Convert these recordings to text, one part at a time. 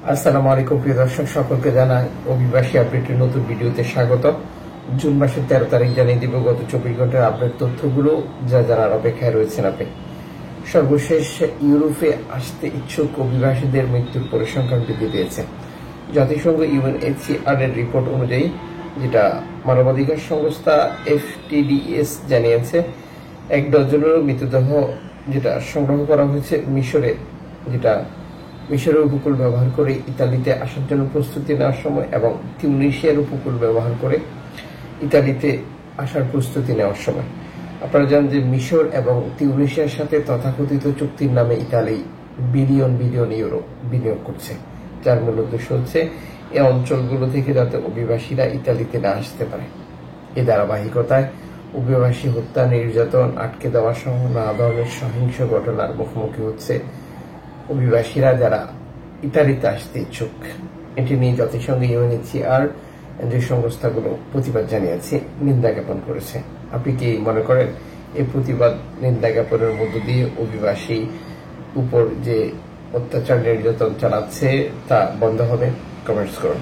আসসালামু আলাইকুম প্রিয় দর্শক, সকলকে জানাই অভিবাসী আপডেটের নতুন ভিডিওতে স্বাগত। জুন মাসের 13 তারিখ জানিয়ে দিব গত 24 ঘন্টার আপডেট তথ্যগুলো যা জানার অপেক্ষায় রয়েছেন আপনি। সর্বশেষ ইউরোপে আসতে ইচ্ছুক অভিবাসীদের মৃত্যুর পরিসংখ্যান বৃদ্ধি পেয়েছে। জাতিসংঘ UNHCR এর রিপোর্ট অনুযায়ী, যেটা মানবাধিকার সংস্থা FTDS জানিয়েছে, 1 ডজনেরও মৃতদেহ যেটা সংগ্রহ করা হয়েছে মিশরে, যেটা মিশরের উপকূল ব্যবহার করে ইতালিতে আসার জন্য প্রস্তুতি নেওয়ার সময়, এবং তিউনিসিয়ার উপকূল ব্যবহার করে ইতালিতে আসার প্রস্তুতি নেওয়ার সময়। আপনারা জানেন যে মিশর এবং তিউনিসিয়ার সাথে তথাকথিত চুক্তির নামে ইতালি বিলিয়ন বিলিয়ন ইউরো বিনিয়োগ করছে, যার মূল উদ্দেশ্য হচ্ছে এই অঞ্চলগুলো থেকে যাতে অভিবাসীরা ইতালিতে না আসতে পারে। এই ধারাবাহিকতায় অভিবাসী হত্যা, নির্যাতন, আটকে দেওয়া সহ নানা ধরনের সহিংস ঘটনার মুখোমুখি হচ্ছে অভিবাসীরা যারা ইতালিতে আসতে ইচ্ছুক। এটি নিয়ে জাতিসংঘ UNHCR যে সংস্থাগুলো প্রতিবাদ জানিয়েছে, নিন্দা জ্ঞাপন করেছে। আপনি কি মনে করেন এই প্রতিবাদ নিন্দা জ্ঞাপনের মধ্য দিয়ে অভিবাসী উপর যে অত্যাচার নির্যাতন চালাচ্ছে তা বন্ধ হবে? কমেন্টস করুন।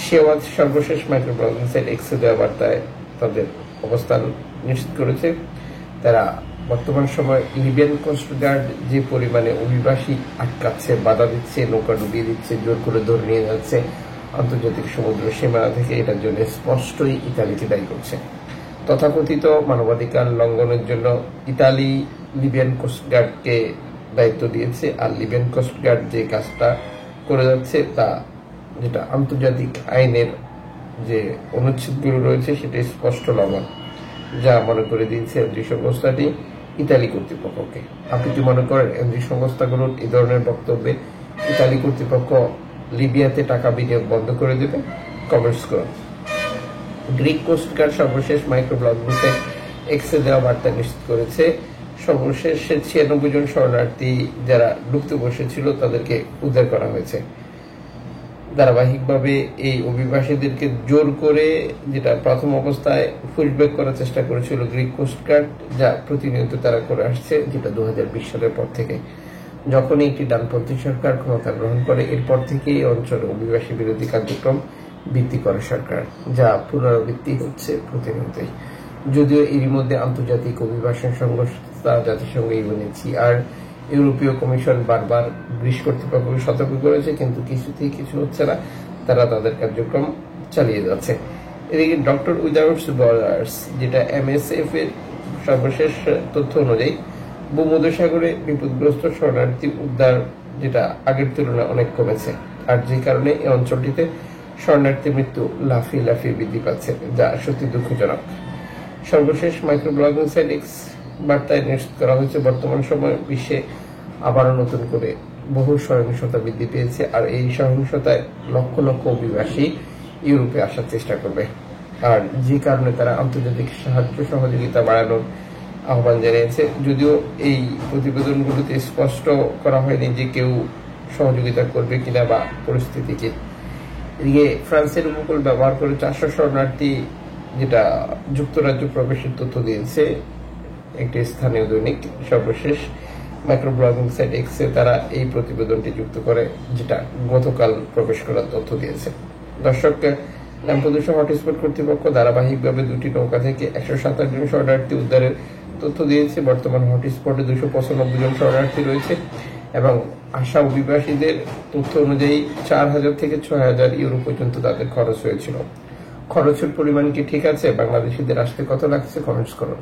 শেওয়াজ সর্বশেষ মাইক্রোব্লগিং সাইট এক্সে দেওয়া বার্তায় তাদের অবস্থান নিশ্চিত করেছে। তারা বর্তমান সময় লিবিয়ান কোস্টগার্ড যে পরিমাণে অভিবাসী আটকাচ্ছে, বাধা দিচ্ছে, নৌকা ডুবিয়ে দিচ্ছে, জোর করে ধরে নিয়ে যাচ্ছে আন্তর্জাতিক সমুদ্র সীমানা থেকে, এটার জন্য স্পষ্টই ইতালিকে দায়ী করছে। তথাকথিত মানবাধিকার লঙ্ঘনের জন্য ইতালি লিবিয়ান কোস্টগার্ডকে দায়িত্ব দিয়েছে, আর লিবিয়ান কোস্টগার্ড যে কাজটা করে যাচ্ছে তা যেটা আন্তর্জাতিক আইনের যে অনুচ্ছেদগুলো রয়েছে সেটা স্পষ্ট লঙ্ঘন, যা মনে করে দিয়েছে এনজি সংস্থাটি ইতালি কর্তৃপক্ষকে। আপনি কি মনে করেন এনজি সংস্থাগুলোর এই ধরনের বক্তব্যে ইতালি কর্তৃপক্ষ লিবিয়াতে টাকা বিনিয়োগ বন্ধ করে দেবে? কমেন্টস করুন। গ্রিক কোস্টগার্ড সর্বশেষ মাইক্রোব্লগিংতে এক্সে দেওয়া বার্তা নিশ্চিত করেছে, সর্বশেষ 96 জন শরণার্থী যারা ডুবতে বসেছিল তাদেরকে উদ্ধার করা হয়েছে। ধারাবাহিকভাবে এই অভিবাসীদেরকে জোর করে যেটা প্রথম অবস্থায় পুশব্যাক করার চেষ্টা করেছিল গ্রিক কোস্টগার্ড, যা প্রতিনিয়ত তারা করে আসছে, যেটা 2020 সালের পর থেকে। যখনই একটি ডানপন্থী সরকার ক্ষমতা গ্রহণ করে, এরপর থেকে এই অঞ্চলে অভিবাসী বিরোধী কার্যক্রম বৃদ্ধি করে সরকার, যা পুনরাবৃত্তি হচ্ছে প্রতিনিয়তই। যদিও এরই মধ্যে আন্তর্জাতিক অভিবাসন সংস্থা জাতিসংঘ UNHCR, ইউরোপীয় কমিশন বারবার গ্রিস কর্তৃপক্ষকে সতর্ক করেছে, কিন্তু কিছুতেই কিছু হচ্ছে না, তারা তাদের কার্যক্রম চালিয়ে যাচ্ছে। এদিকে ডক্টর উইদাউটস বর্ডার্স, যেটা MSF এর সর্বশেষ তথ্য অনুযায়ী, ভূমধ্যসাগরে বিপদগ্রস্ত শরণার্থী উদ্ধার যেটা আগের তুলনায় অনেক কমেছে, আর যে কারণে এই অঞ্চলটিতে শরণার্থী মৃত্যু লাফিয়ে লাফিয়ে বৃদ্ধি পাচ্ছে, যা সত্যি দুঃখজনক। সর্বশেষ মাইক্রোব্লগিং সাইট এক্স বার্তায় নিশ্চিত করা হয়েছে, বর্তমান সময়ে বিশ্বে আবারও নতুন করে বহু সহিংসতা বৃদ্ধি পেয়েছে, আর এই সহিংসতায় লক্ষ লক্ষ অভিবাসী ইউরোপে আসার চেষ্টা করবে, আর যে কারণে তারা আন্তর্জাতিক সাহায্য সহযোগিতা বাড়ানোর আহ্বান জানিয়েছে। যদিও এই প্রতিবেদনগুলোতে স্পষ্ট করা হয়নি যে কেউ সহযোগিতা করবে কিনা বা পরিস্থিতি কি। এদিকে ফ্রান্সের উপকূল ব্যবহার করে 400 শরণার্থী যেটা যুক্তরাজ্য প্রবেশের তথ্য দিয়েছে একটি স্থানীয় দৈনিক। সর্বশেষ মাইক্রোব্লগিং সাইট এক্সে তারা এই প্রতিবেদনটি যুক্ত করে, যেটা গতকাল প্রবেশ করার তথ্য দিয়েছে। দর্শক, ল্যাম্পেদুসা হটস্পট কর্তৃপক্ষ ধারাবাহিকভাবে 2টি নৌকা থেকে 127 জন শরণার্থী উদ্ধারের তথ্য দিয়েছে। বর্তমান হটস্পটে 295 জন শরণার্থী রয়েছে, এবং আসা অভিবাসীদের তথ্য অনুযায়ী 4000 থেকে 6000 ইউরো পর্যন্ত তাদের খরচ হয়েছিল। খরচের পরিমাণ কি ঠিক আছে? বাংলাদেশিদের আসতে কত লাগছে? কমেন্টস করুন।